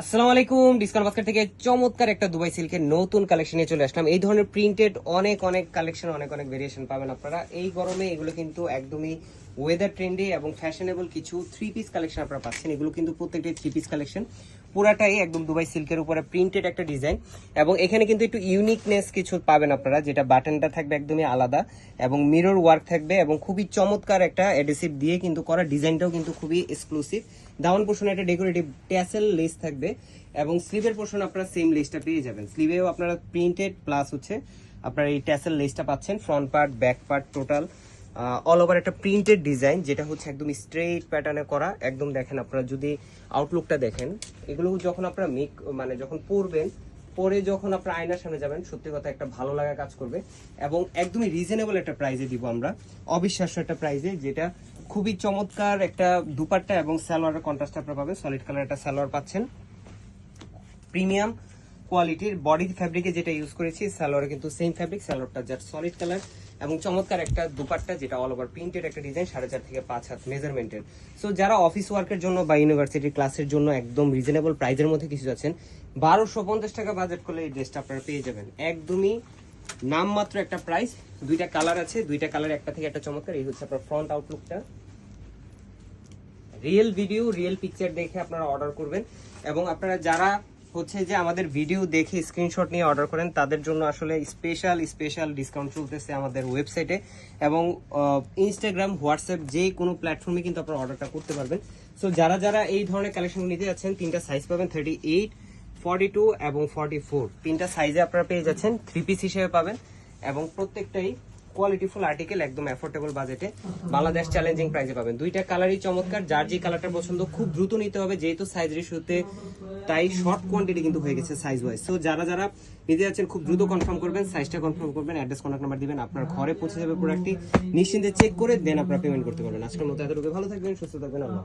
আসসালামু আলাইকুম। Discount basket থেকে চমৎকার একটা দুবাই সিল্কের নতুন কালেকশন নিয়ে চলে আসলাম। এই ধরনের প্রিন্টেড অনেক অনেক কালেকশন, অনেক অনেক ভেরিয়েশন পাবেন আপনারা এই গরমে। এগুলো কিন্তু একদমই ওয়েদার ট্রেন্ডি এবং ফ্যাশনেবল কিছু থ্রি পিস কালেকশন আপনারা পাচ্ছেন। এগুলো কিন্তু প্রত্যেকটাই থ্রি পিস কালেকশন, পুরাটাই একদম দুবাই সিল্কের উপরে প্রিন্টেড একটা ডিজাইন। এবং এখানে কিন্তু একটু ইউনিকনেস কিছু পাবেন আপনারা, যেটা বাটনটা থাকবে একদমই আলাদা এবং মিরর ওয়ার্ক থাকবে এবং খুবই চমৎকার একটা অ্যাডহেসিভ দিয়ে কিন্তু করা। ডিজাইনটাও কিন্তু খুবই এক্সক্লুসিভ। দামান পোর্শনে একটা ডেকোরেটিভ ট্যাসেল লেস থাকবে এবং স্লিভের পোর্শন আপনারা সেম লেসটা পেয়ে যাবেন। স্লিভেও আপনারা প্রিন্টেড প্লাস হচ্ছে আপনারা এই ট্যাসেল লেসটা পাচ্ছেন। Front part, back part total all over একটা প্রিন্টেড ডিজাইন, যেটা হচ্ছে একদম স্ট্রেট প্যাটার্নে করা। একদম দেখেন আপনারা যদি আউটলুকটা দেখেন, এগুলো যখন আপনারা যখন পরবেন, পরে যখন আপনারা আয়নার সামনে যাবেন, সত্যি কথা একটা ভালো লাগা কাজ করবে। এবং একদমই রিজনেবল একটা প্রাইসে দিব আমরা, অবিশ্বাস্য একটা প্রাইসে, যেটা খুবই চমৎকার একটা দুপাট্টা এবং সালোয়ারের কন্ট্রাস্ট আপনারা পাবেন। সলিড কালার একটা সালোয়ার পাচ্ছেন, প্রিমিয়াম কোয়ালিটির বডি ফ্যাব্রিকে যেটা ইউজ করেছি। সালোয়ারে কিন্তু সেম ফ্যাব্রিক, সালোয়ারটা জাস্ট সলিড কালার এবং চমৎকার একটা দুপাট্টা, যেটা অল ওভার প্রিন্টেড একটা ডিজাইন, 4.5 থেকে 5 হাত মেজারমেন্টের। সো যারা অফিস ওয়ার্কের জন্য বা ইউনিভার্সিটি ক্লাসের জন্য একদম রিজনেবল প্রাইজের মধ্যে কিছু যাচ্ছেন, 1250 টাকা বাজেট করলে এই ড্রেসটা আপনারা পেয়ে যাবেন। একদমই নামমাত্র একটা প্রাইস। দুইটা কালার আছে, দুইটা কালার একটা থেকে একটা চমৎকার। এই হচ্ছে আপনার ফ্রন্ট আউটলুকটা। রিয়েল ভিডিও, রিয়েল পিকচার দেখে আপনারা অর্ডার করবেন। এবং আপনারা যারা হচ্ছে যে আমাদের ভিডিও দেখে স্ক্রিনশট নিয়ে অর্ডার করেন, তাদের জন্য আসলে স্পেশাল ডিসকাউন্ট চলতেছে আমাদের ওয়েবসাইটে এবং ইনস্টাগ্রাম, হোয়াটসঅ্যাপ, যে কোনো প্ল্যাটফর্মে কিন্তু আপনারা অর্ডারটা করতে পারবেন। সো যারা যারা এই ধরনের কালেকশন নিতে যাচ্ছেন, তিনটা সাইজ পাবেন, 38, 42 এবং 44। তিনটা সাইজে আপনারা পেয়ে যাচ্ছেন, থ্রি পিস হিসেবে পাবেন এবং প্রত্যেকটাই কোয়ালিটিফুল আর্টিকেল, একদম অ্যাফোর্ডেবল বাজেটে বাংলাদেশ চ্যালেঞ্জিং প্রাইসে পাবেন। দুইটা কালারই চমৎকার, যার যে কালারটা পছন্দ খুব দ্রুত নিতে হবে, যেহেতু সাইজ রেশিওতে তাই শর্ট কোয়ান্টিটি কিন্তু হয়ে গেছে সাইজ ওয়াইজ। সো যারা যারা নিতে যাচ্ছেন খুব দ্রুত কনফার্ম করবেন, সাইজটা কনফার্ম করবেন, অ্যাড্রেস কন্ট্যাক্ট নাম্বার দিবেন, আপনার ঘরে পৌঁছে যাবে প্রোডাক্টটি। নিশ্চিন্তে চেক করে দেন আপনারা পেমেন্ট করতে পারবেন। আজকের মতো এতটুকু, ভালো থাকবেন, সুস্থ থাকবেন, আল্লাহ।